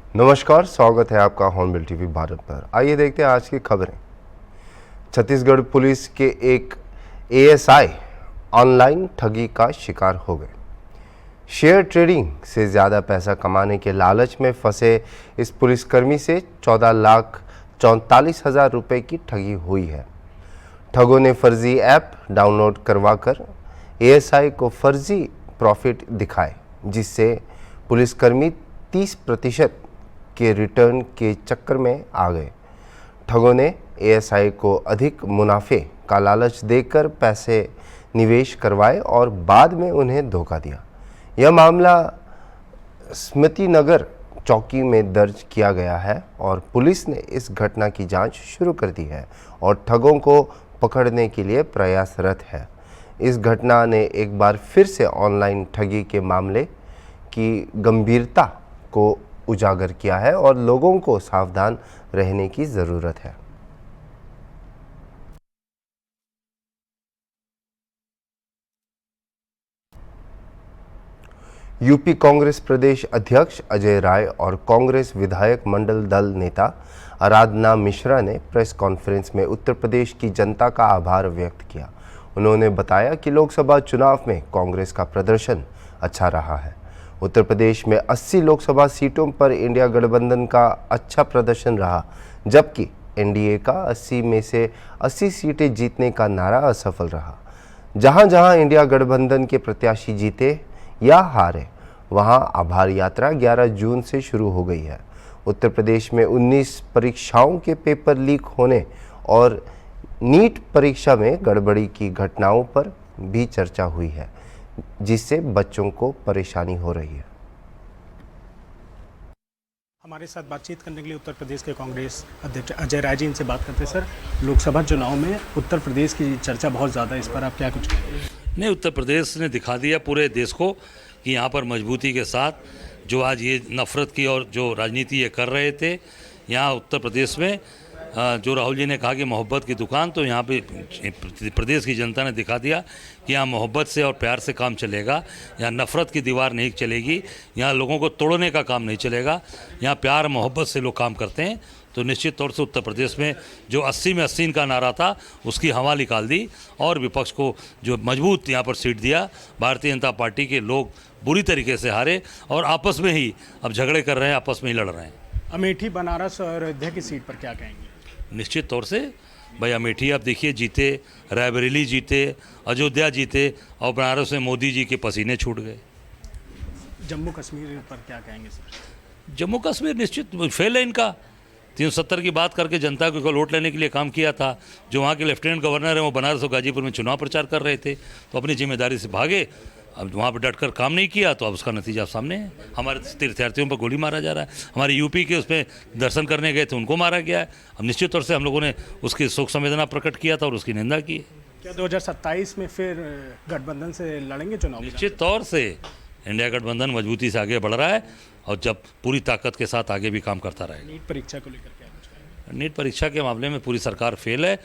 नमस्कार, स्वागत है आपका हॉर्नबिल टीवी भारत पर। आइए देखते हैं आज की खबरें। छत्तीसगढ़ पुलिस के एक एएसआई ऑनलाइन ठगी का शिकार हो गए। शेयर ट्रेडिंग से ज़्यादा पैसा कमाने के लालच में फंसे इस पुलिसकर्मी से 14,44,000 रुपये की ठगी हुई है। ठगों ने फर्जी ऐप डाउनलोड करवाकर एएसआई को फर्जी प्रॉफिट दिखाए, जिससे पुलिसकर्मी 30% के रिटर्न के चक्कर में आ गए। ठगों ने एएसआई को अधिक मुनाफे का लालच देकर पैसे निवेश करवाए और बाद में उन्हें धोखा दिया। यह मामला स्मृति नगर चौकी में दर्ज किया गया है और पुलिस ने इस घटना की जांच शुरू कर दी है और ठगों को पकड़ने के लिए प्रयासरत है। इस घटना ने एक बार फिर से ऑनलाइन ठगी के मामले की गंभीरता को उजागर किया है और लोगों को सावधान रहने की ज़रूरत है। यूपी कांग्रेस प्रदेश अध्यक्ष अजय राय और कांग्रेस विधायक मंडल दल नेता आराधना मिश्रा ने प्रेस कॉन्फ्रेंस में उत्तर प्रदेश की जनता का आभार व्यक्त किया। उन्होंने बताया कि लोकसभा चुनाव में कांग्रेस का प्रदर्शन अच्छा रहा है। उत्तर प्रदेश में 80 लोकसभा सीटों पर इंडिया गठबंधन का अच्छा प्रदर्शन रहा, जबकि एनडीए का 80 में से 80 सीटें जीतने का नारा असफल रहा। जहां जहां इंडिया गठबंधन के प्रत्याशी जीते या हारे, वहां आभार यात्रा 11 जून से शुरू हो गई है। उत्तर प्रदेश में 19 परीक्षाओं के पेपर लीक होने और नीट परीक्षा में गड़बड़ी की घटनाओं पर भी चर्चा हुई है, जिससे बच्चों को परेशानी हो रही है। हमारे साथ बातचीत करने के लिए उत्तर प्रदेश के कांग्रेस अध्यक्ष अजय राय जी, इनसे बात करते हैं। सर, लोकसभा चुनाव में उत्तर प्रदेश की चर्चा बहुत ज़्यादा है, इस पर आप क्या कुछ कहेंगे? नहीं, उत्तर प्रदेश ने दिखा दिया पूरे देश को कि यहाँ पर मजबूती के साथ जो आज ये नफ़रत की और जो राजनीति ये कर रहे थे, यहाँ उत्तर प्रदेश में जो राहुल जी ने कहा कि मोहब्बत की दुकान, तो यहाँ पे प्रदेश की जनता ने दिखा दिया कि यहाँ मोहब्बत से और प्यार से काम चलेगा। यहाँ नफ़रत की दीवार नहीं चलेगी, यहाँ लोगों को तोड़ने का काम नहीं चलेगा। यहाँ प्यार मोहब्बत से लोग काम करते हैं। तो निश्चित तौर से उत्तर प्रदेश में जो 80 में 80 का नारा था, उसकी हवा निकाल दी और विपक्ष को जो मजबूत यहाँ पर सीट दिया। भारतीय जनता पार्टी के लोग बुरी तरीके से हारे और आपस में ही अब झगड़े कर रहे हैं, आपस में ही लड़ रहे हैं। अमेठी, बनारस और अयोध्या की सीट पर क्या कहेंगे? निश्चित तौर से भाई, अमेठी आप देखिए जीते, रायबरेली जीते, अयोध्या जीते और बनारस में मोदी जी के पसीने छूट गए। जम्मू कश्मीर पर क्या कहेंगे सर? जम्मू कश्मीर निश्चित फेल है इनका। 370 की बात करके जनता को वोट लेने के लिए काम किया था। जो वहाँ के लेफ्टिनेंट गवर्नर हैं वो बनारस और गाजीपुर में चुनाव प्रचार कर रहे थे, तो अपनी जिम्मेदारी से भागे। अब वहाँ पर डटकर काम नहीं किया, तो अब उसका नतीजा सामने है। हमारे तीर्थयात्रियों पर गोली मारा जा रहा है। हमारे यूपी के उसमें दर्शन करने गए थे, उनको मारा गया है। अब निश्चित तौर से हम लोगों ने उसकी शोक संवेदना प्रकट किया था और उसकी निंदा की है। क्या 2027 में फिर गठबंधन से लड़ेंगे चुनाव? निश्चित तौर से इंडिया गठबंधन मजबूती से आगे बढ़ रहा है और जब पूरी ताकत के साथ आगे भी काम करता रहेगा। नीट परीक्षा को लेकर क्या कुछ कहेंगे? नीट परीक्षा के मामले में पूरी सरकार फेल है।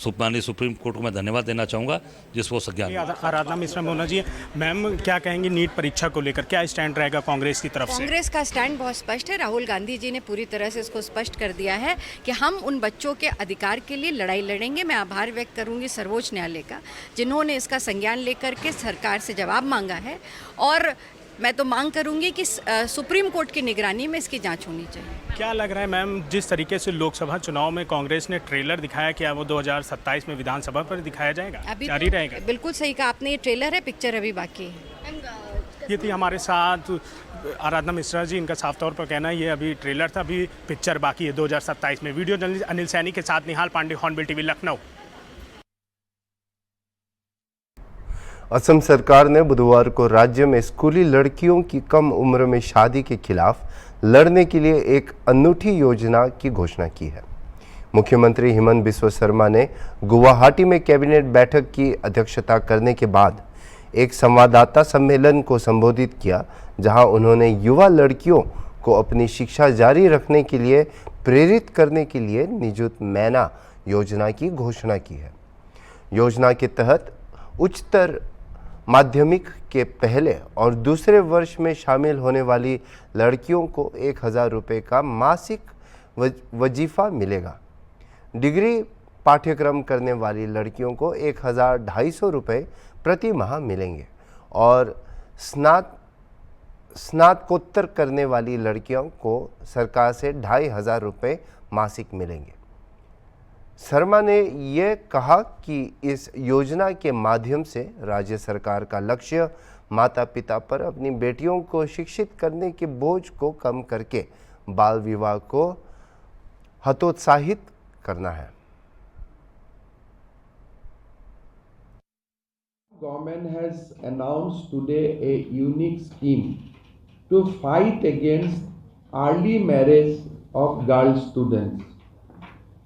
माननीय सुप्रीम कोर्ट को मैं धन्यवाद देना चाहूँगा जिसको संज्ञान। आराधना मिश्रा मोना जी, मैम क्या कहेंगी नीट परीक्षा को लेकर? क्या स्टैंड रहेगा कांग्रेस की तरफ से? कांग्रेस का स्टैंड बहुत स्पष्ट है। राहुल गांधी जी ने पूरी तरह से इसको स्पष्ट कर दिया है कि हम उन बच्चों के अधिकार के लिए लड़ाई लड़ेंगे। मैं आभार व्यक्त करूंगी सर्वोच्च न्यायालय का, जिन्होंने इसका संज्ञान लेकर के सरकार से जवाब मांगा है, और मैं तो मांग करूंगी कि सुप्रीम कोर्ट की निगरानी में इसकी जांच होनी चाहिए। क्या लग रहा है मैम, जिस तरीके से लोकसभा चुनाव में कांग्रेस ने ट्रेलर दिखाया, क्या वो 2027 में विधानसभा पर दिखाया जाएगा? अभी जारी रहेगा? बिल्कुल सही कहा आपने, ये ट्रेलर है, पिक्चर अभी बाकी है। ये थी हमारे साथ आराधना मिश्रा जी, इनका साफ तौर पर कहना है ये अभी ट्रेलर था, अभी पिक्चर बाकी है 2027 में। वीडियो जर्नलिस्ट अनिल सैनी के साथ निहाल पांडे, हॉर्नबिल टीवी, लखनऊ। असम सरकार ने बुधवार को राज्य में स्कूली लड़कियों की कम उम्र में शादी के खिलाफ लड़ने के लिए एक अनूठी योजना की घोषणा की है। मुख्यमंत्री हेमंत बिस्वा शर्मा ने गुवाहाटी में कैबिनेट बैठक की अध्यक्षता करने के बाद एक संवाददाता सम्मेलन को संबोधित किया, जहां उन्होंने युवा लड़कियों को अपनी शिक्षा जारी रखने के लिए प्रेरित करने के लिए निजुत मैना योजना की घोषणा की है। योजना के तहत उच्चतर माध्यमिक के पहले और दूसरे वर्ष में शामिल होने वाली लड़कियों को 1,000 रुपये का मासिक वजीफा मिलेगा। डिग्री पाठ्यक्रम करने वाली लड़कियों को 1,250 रुपये प्रति माह मिलेंगे और स्नातकोत्तर करने वाली लड़कियों को सरकार से 2,500 रुपये मासिक मिलेंगे। शर्मा ने यह कहा कि इस योजना के माध्यम से राज्य सरकार का लक्ष्य माता पिता पर अपनी बेटियों को शिक्षित करने के बोझ को कम करके बाल विवाह को हतोत्साहित करना है। Government has announced today a unique scheme to fight against early marriage of girl students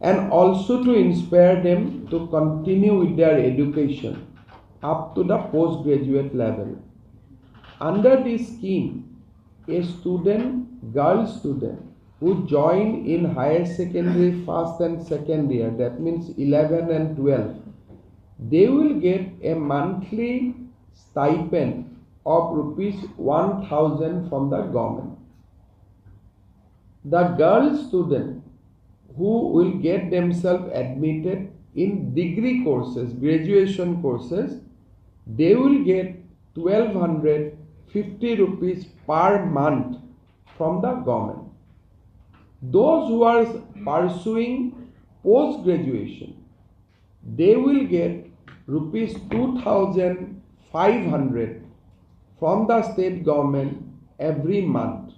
and also to inspire them to continue with their education up to the postgraduate level. Under this scheme, a girl student who join in higher secondary first and second year, that means 11 and 12, they will get a monthly stipend of rupees 1,000 from the government. The girl student who will get themselves admitted in degree courses, graduation courses, they will get 1,250 rupees per month from the government. Those who are pursuing post-graduation, they will get rupees 2,500 from the state government every month.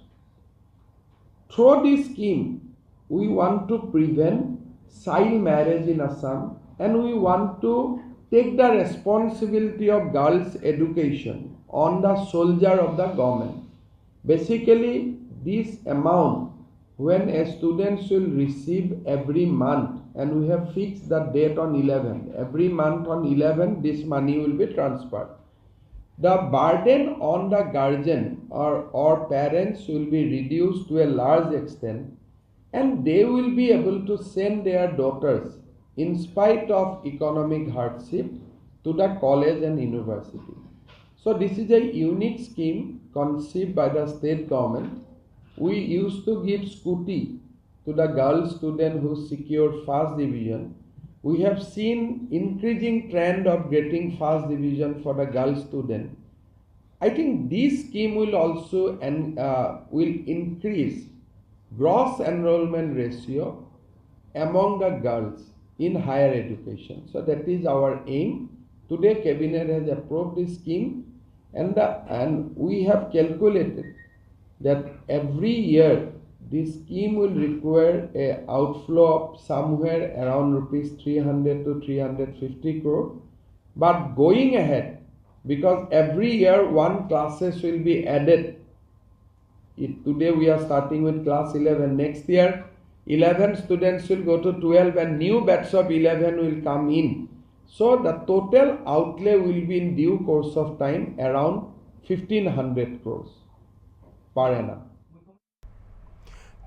Through this scheme, we want to prevent child marriage in Assam and we want to take the responsibility of girls' education on the shoulder of the government. Basically, this amount when a student will receive every month, and we have fixed the date on 11, every month on 11 this money will be transferred. The burden on the guardian or parents will be reduced to a large extent and they will be able to send their daughters in spite of economic hardship to the college and university. So this is a unique scheme conceived by the state government. We used to give scooty to the girl student who secured first division. We have seen increasing trend of getting first division for the girl student. I think this scheme will also will increase gross enrollment ratio among the girls in higher education. So that is our aim. Today Cabinet has approved this scheme and we have calculated that every year this scheme will require a outflow of somewhere around rupees 300 to 350 crore. But going ahead, because every year one classes will be added. Today we are starting with class 11. Next year 11 students will go to 12 and new batch of 11 will come in. So the total outlay will be in due course of time around 1,500 crores per annum.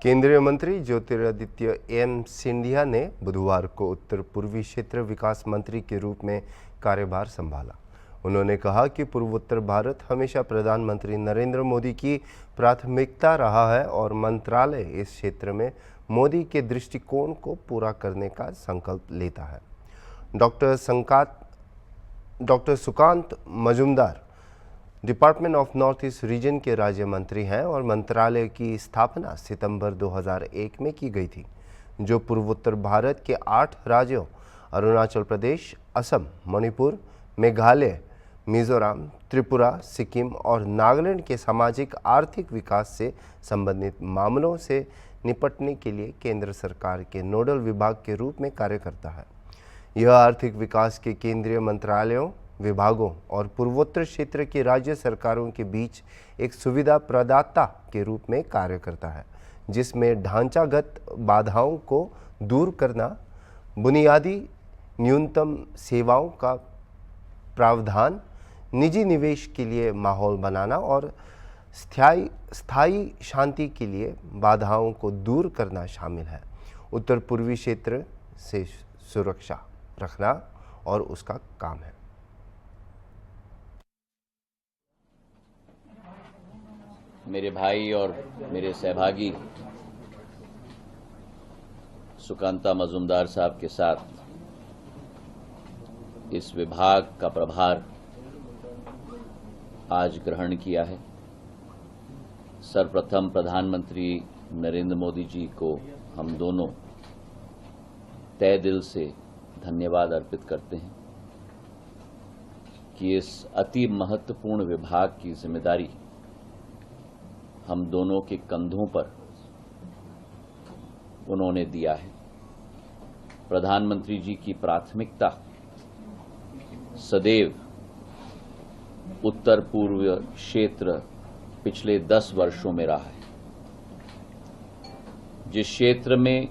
केंद्रीय मंत्री Jyotiraditya M Scindia ने बुधवार को उत्तर पूर्वी क्षेत्र विकास मंत्री के रूप में कार्यभार संभाला। उन्होंने कहा कि पूर्वोत्तर भारत हमेशा प्रधानमंत्री नरेंद्र मोदी की प्राथमिकता रहा है और मंत्रालय इस क्षेत्र में मोदी के दृष्टिकोण को पूरा करने का संकल्प लेता है। Doctor Sukanta Majumdar department of north east region के राज्य मंत्री हैं और मंत्रालय की स्थापना सितंबर 2001 में की गई थी, जो पूर्वोत्तर भारत के 8 राज्यों अरुणाचल प्रदेश, असम, मणिपुर, मेघालय, मिजोरम, त्रिपुरा, सिक्किम और नागालैंड के सामाजिक आर्थिक विकास से संबंधित मामलों से निपटने के लिए केंद्र सरकार के नोडल विभाग के रूप में कार्य करता है। यह आर्थिक विकास के केंद्रीय मंत्रालयों, विभागों और पूर्वोत्तर क्षेत्र की राज्य सरकारों के बीच एक सुविधा प्रदाता के रूप में कार्य करता है, जिसमें ढांचागत बाधाओं को दूर करना, बुनियादी न्यूनतम सेवाओं का प्रावधान, निजी निवेश के लिए माहौल बनाना और स्थायी शांति के लिए बाधाओं को दूर करना शामिल है। उत्तर पूर्वी क्षेत्र से सुरक्षा रखना और उसका काम है। मेरे भाई और मेरे सहभागी सुकांता मजूमदार साहब के साथ इस विभाग का प्रभार आज ग्रहण किया है। सर्वप्रथम प्रधानमंत्री नरेंद्र मोदी जी को हम दोनों तहे दिल से धन्यवाद अर्पित करते हैं कि इस अति महत्वपूर्ण विभाग की जिम्मेदारी हम दोनों के कंधों पर उन्होंने दिया है। प्रधानमंत्री जी की प्राथमिकता सदैव उत्तर पूर्व क्षेत्र पिछले 10 वर्षों में रहा है। जिस क्षेत्र में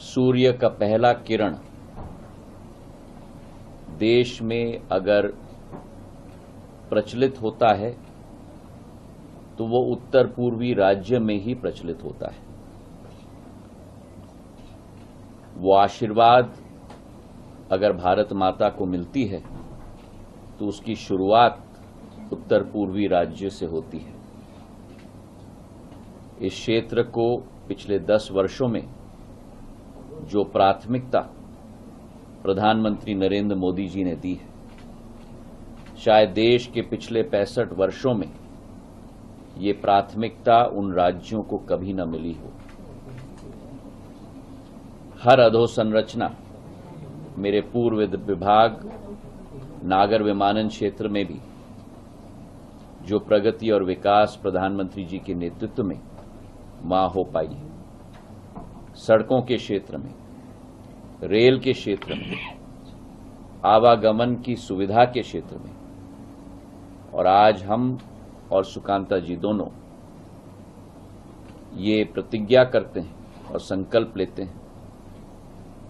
सूर्य का पहला किरण देश में अगर प्रचलित होता है तो वो उत्तर पूर्वी राज्य में ही प्रचलित होता है। वो आशीर्वाद अगर भारत माता को मिलती है तो उसकी शुरुआत उत्तर पूर्वी राज्य से होती है। इस क्षेत्र को पिछले 10 वर्षों में जो प्राथमिकता प्रधानमंत्री नरेंद्र मोदी जी ने दी है, शायद देश के पिछले 65 वर्षों में ये प्राथमिकता उन राज्यों को कभी न मिली हो। हर अधोसंरचना मेरे पूर्व विभाग नागर विमानन क्षेत्र में भी जो प्रगति और विकास प्रधानमंत्री जी के नेतृत्व में वहां हो पाई है। सड़कों के क्षेत्र में, रेल के क्षेत्र में, आवागमन की सुविधा के क्षेत्र में, और आज हम और सुकांता जी दोनों ये प्रतिज्ञा करते हैं और संकल्प लेते हैं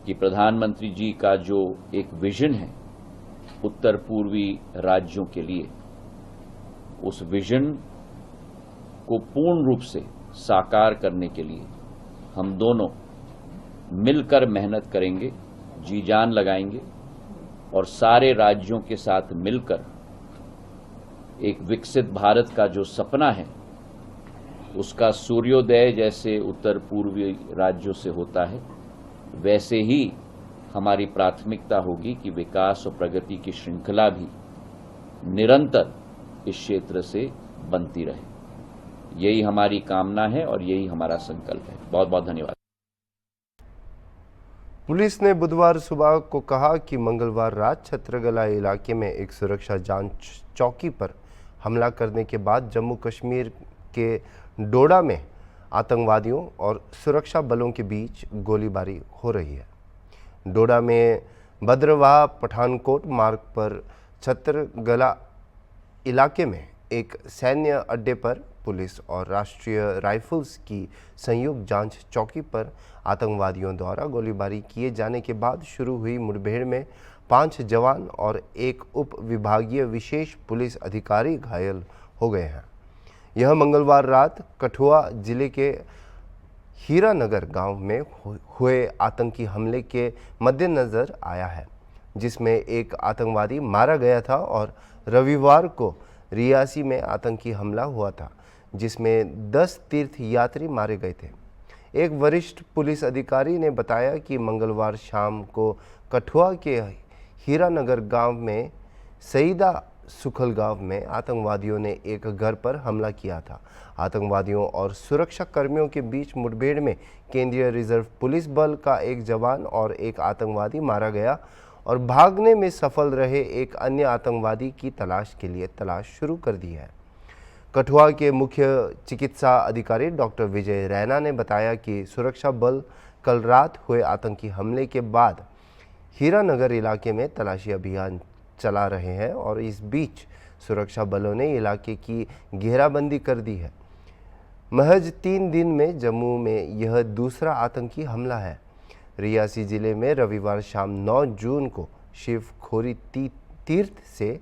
कि प्रधानमंत्री जी का जो एक विजन है उत्तर पूर्वी राज्यों के लिए, उस विजन को पूर्ण रूप से साकार करने के लिए हम दोनों मिलकर मेहनत करेंगे, जी जान लगाएंगे और सारे राज्यों के साथ मिलकर एक विकसित भारत का जो सपना है उसका सूर्योदय जैसे उत्तर पूर्वी राज्यों से होता है, वैसे ही हमारी प्राथमिकता होगी कि विकास और प्रगति की श्रृंखला भी निरंतर इस क्षेत्र से बनती रहे। यही हमारी कामना है और यही हमारा संकल्प है। बहुत बहुत धन्यवाद। पुलिस ने बुधवार सुबह को कहा कि मंगलवार रात छत्रगला इलाके में एक सुरक्षा जांच चौकी पर हमला करने के बाद जम्मू कश्मीर के डोडा में आतंकवादियों और सुरक्षा बलों के बीच गोलीबारी हो रही है। डोडा में भद्रवाह पठानकोट मार्ग पर छत्रगला इलाके में एक सैन्य अड्डे पर पुलिस और राष्ट्रीय राइफल्स की संयुक्त जांच चौकी पर आतंकवादियों द्वारा गोलीबारी किए जाने के बाद शुरू हुई मुठभेड़ में 5 जवान और एक उप विभागीय विशेष पुलिस अधिकारी घायल हो गए हैं। यह मंगलवार रात कठुआ जिले के हीरानगर गांव में हुए आतंकी हमले के मद्देनज़र आया है, जिसमें एक आतंकवादी मारा गया था और रविवार को रियासी में आतंकी हमला हुआ था, जिसमें 10 तीर्थयात्री मारे गए थे। एक वरिष्ठ पुलिस अधिकारी ने बताया कि मंगलवार शाम को कठुआ के हीरानगर गांव में सईदा सुखल गांव में आतंकवादियों ने एक घर पर हमला किया था। आतंकवादियों और सुरक्षा कर्मियों के बीच मुठभेड़ में केंद्रीय रिजर्व पुलिस बल का एक जवान और एक आतंकवादी मारा गया और भागने में सफल रहे एक अन्य आतंकवादी की तलाश के लिए तलाश शुरू कर दी है। कठुआ के मुख्य चिकित्सा अधिकारी डॉक्टर विजय रैना ने बताया कि सुरक्षा बल कल रात हुए आतंकी हमले के बाद हीरानगर इलाके में तलाशी अभियान चला रहे हैं और इस बीच सुरक्षा बलों ने इलाके की घेराबंदी कर दी है। महज 3 दिन में जम्मू में यह दूसरा आतंकी हमला है। रियासी जिले में रविवार शाम 9 जून को शिवखोरी तीर्थ से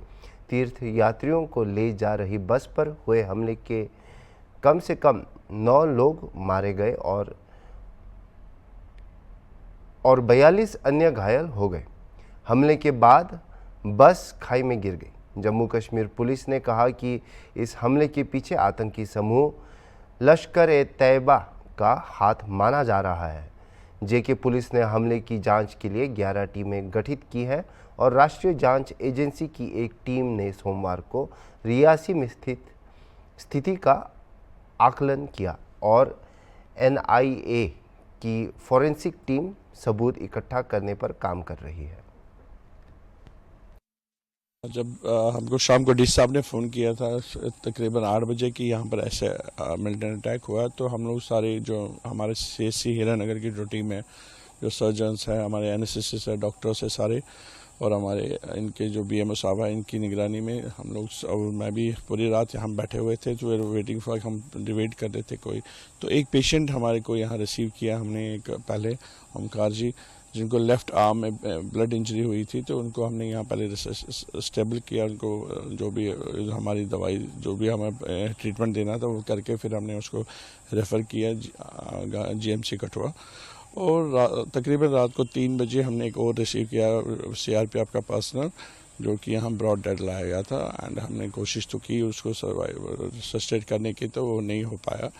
तीर्थ यात्रियों को ले जा रही बस पर हुए हमले के कम से कम 9 लोग मारे गए और 42 अन्य घायल हो गए। हमले के बाद बस खाई में गिर गई। जम्मू कश्मीर पुलिस ने कहा कि इस हमले के पीछे आतंकी समूह लश्कर-ए-तैयबा का हाथ माना जा रहा है। जेके पुलिस ने हमले की जांच के लिए 11 टीमें गठित की है और राष्ट्रीय जांच एजेंसी की एक टीम ने सोमवार को रियासी में स्थिति का आकलन किया और एनआईए की फॉरेंसिक टीम सबूत इकट्ठा करने पर काम कर रही है। जब हमको शाम को डीसी साहब ने फ़ोन किया था तकरीबन 8 बजे कि यहाँ पर ऐसे मिलिटेंट अटैक हुआ, तो हम लोग सारे जो हमारे CSC हीरानगर की जो टीम है, जो सर्जन्स हैं, हमारे एनेस्थेसिस्ट है, डॉक्टर्स है सारे, और हमारे इनके जो BMO साहब है, इनकी निगरानी में हम लोग और मैं भी पूरी रात यहाँ बैठे हुए थे। तो वेटिंग फॉर हम डिबेट कर रहे थे कोई, तो एक पेशेंट हमारे को यहाँ रिसीव किया हमने एक पहले ओमकार जी, जिनको लेफ़्ट आर्म में ब्लड इंजरी हुई थी, तो उनको हमने यहाँ पहले स्टेबल किया, उनको जो भी हमारी दवाई जो भी हमें ट्रीटमेंट देना था वो करके फिर हमने उसको रेफ़र किया GMC कठुआ। और तकरीबन रात को 3 बजे हमने एक और रिसीव किया CRPF का पर्सनल, जो कि यहाँ ब्रॉड डेड लाया गया था। एंड हमने कोशिश तो की उसको सस्टेन करने की, तो वो नहीं हो पाया,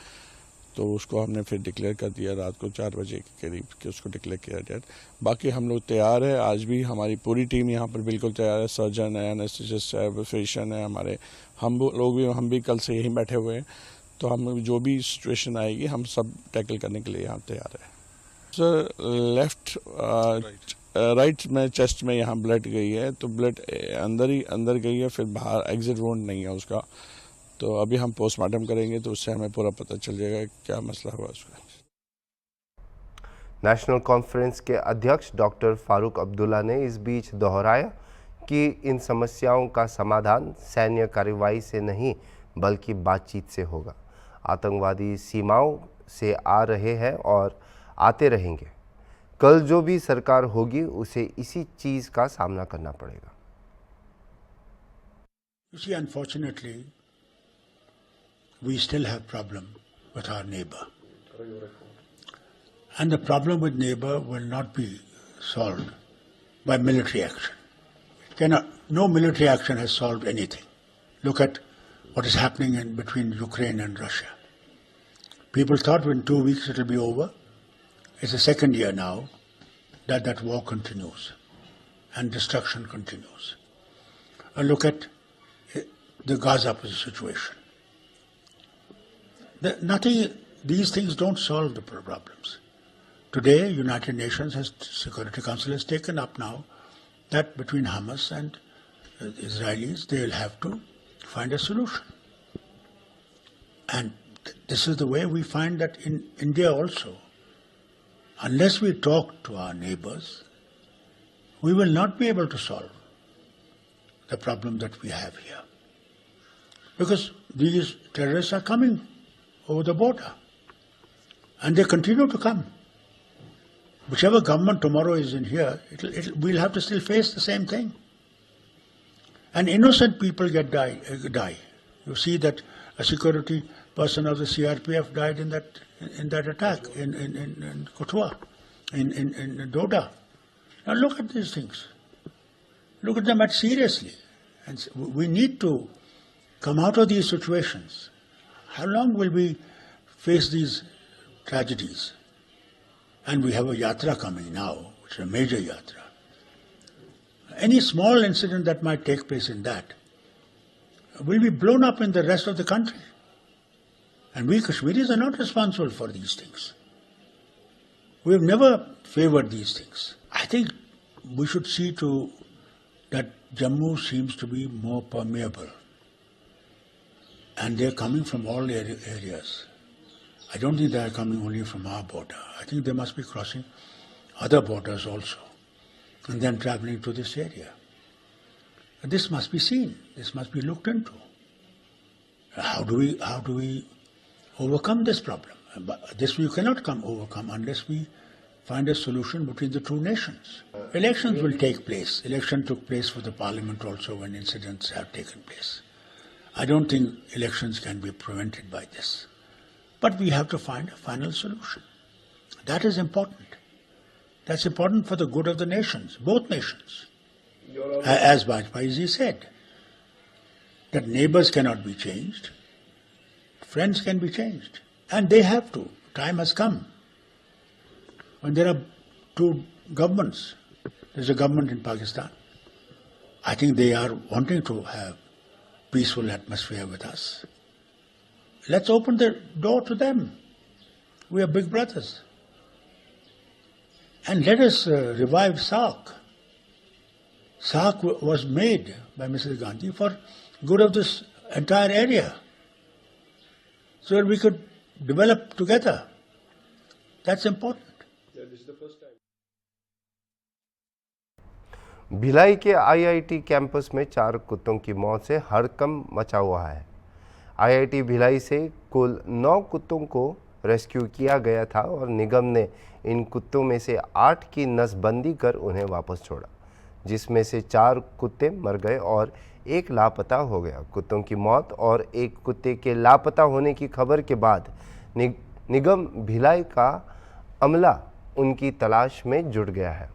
तो उसको हमने फिर डिक्लेयर कर दिया रात को 4 बजे के करीब कि उसको डिक्लेयर किया डेड। बाकी हम लोग तैयार है, आज भी हमारी पूरी टीम यहाँ पर बिल्कुल तैयार है। सर्जन है, एनेस्थेसिस्ट है, फिजिशियन है हमारे, हम भी कल से यहीं बैठे हुए हैं। तो हम जो भी सिचुएशन आएगी हम सब टैकल करने के लिए यहाँ तैयार है। सर लेफ्ट राइट में चेस्ट में यहाँ ब्लड गई है, तो ब्लड अंदर गई है, फिर बाहर एग्जिट वोंड नहीं है उसका। तो अभी हम पोस्टमार्टम करेंगे तो उससे हमें पूरा पता चल जाएगा क्या मसला हुआ उसका। नेशनल कॉन्फ्रेंस के अध्यक्ष डॉक्टर फारूक अब्दुल्ला ने इस बीच दोहराया कि इन समस्याओं का समाधान सैन्य कार्रवाई से नहीं बल्कि बातचीत से होगा। आतंकवादी सीमाओं से आ रहे हैं और आते रहेंगे। कल जो भी सरकार होगी उसे इसी चीज़ का सामना करना पड़ेगा। You see, unfortunately, we still have problem with our neighbor. And the problem with neighbor will not be solved by military action. No military action has solved anything. Look at what is happening between Ukraine and Russia. People thought in 2 weeks it will be over. It's the second year now that war continues and destruction continues. And look at the Gaza situation. These things don't solve the problems. Today, United Nations Security Council has taken up now that between Hamas and Israelis, they will have to find a solution. And this is the way we find that in India also. Unless we talk to our neighbors, we will not be able to solve the problem that we have here. Because these terrorists are coming over the border. And they continue to come. Whichever government tomorrow is in here, we'll have to still face the same thing. And innocent people die. You see that a security person of the CRPF died in that attack in Kotua, in Doda. Now look at these things. Look at them seriously. And we need to come out of these situations. How long will we face these tragedies? And we have a yatra coming now, which is a major yatra. Any small incident that might take place in that will be blown up in the rest of the country. And we Kashmiris are not responsible for these things. We have never favored these things. I think we should see to that Jammu seems to be more permeable. And they're coming from all areas. I don't think they're coming only from our border. I think they must be crossing other borders also and then traveling to this area. And this must be seen. This must be looked into. How do we overcome this problem? This we cannot overcome unless we find a solution between the two nations. Elections will take place. Election took place for the parliament also when incidents have taken place. I don't think elections can be prevented by this. But we have to find a final solution. That is important. That's important for the good of the nations, both nations. As Bajpayee said, that neighbors cannot be changed. Friends can be changed. And they have to. Time has come. When there are two governments, there's a government in Pakistan. I think they are wanting to have peaceful atmosphere with us. Let's open the door to them. We are big brothers. And let us revive SAARC. SAARC was made by Mrs. Gandhi for good of this entire area, so that we could develop together. That's important. Bhilai के IIT campus में 4 कुत्तों की मौत से हड़कंप मचा हुआ है। आईआईटी भिलाई से कुल 9 कुत्तों को रेस्क्यू किया गया था और निगम ने इन कुत्तों में से 8 की नसबंदी कर उन्हें वापस छोड़ा, जिसमें से 4 कुत्ते मर गए और 1 लापता हो गया। कुत्तों की मौत और 1 कुत्ते के लापता होने की खबर के बाद निगम भिलाई का अमला उनकी तलाश में जुट गया है।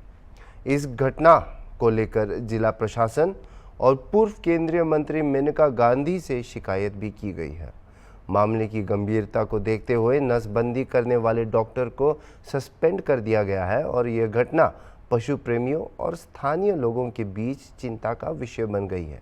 इस घटना को लेकर जिला प्रशासन और पूर्व केंद्रीय मंत्री मेनका गांधी से शिकायत भी की गई है। मामले की गंभीरता को देखते हुए नसबंदी करने वाले डॉक्टर को सस्पेंड कर दिया गया है और यह घटना पशु प्रेमियों और स्थानीय लोगों के बीच चिंता का विषय बन गई है।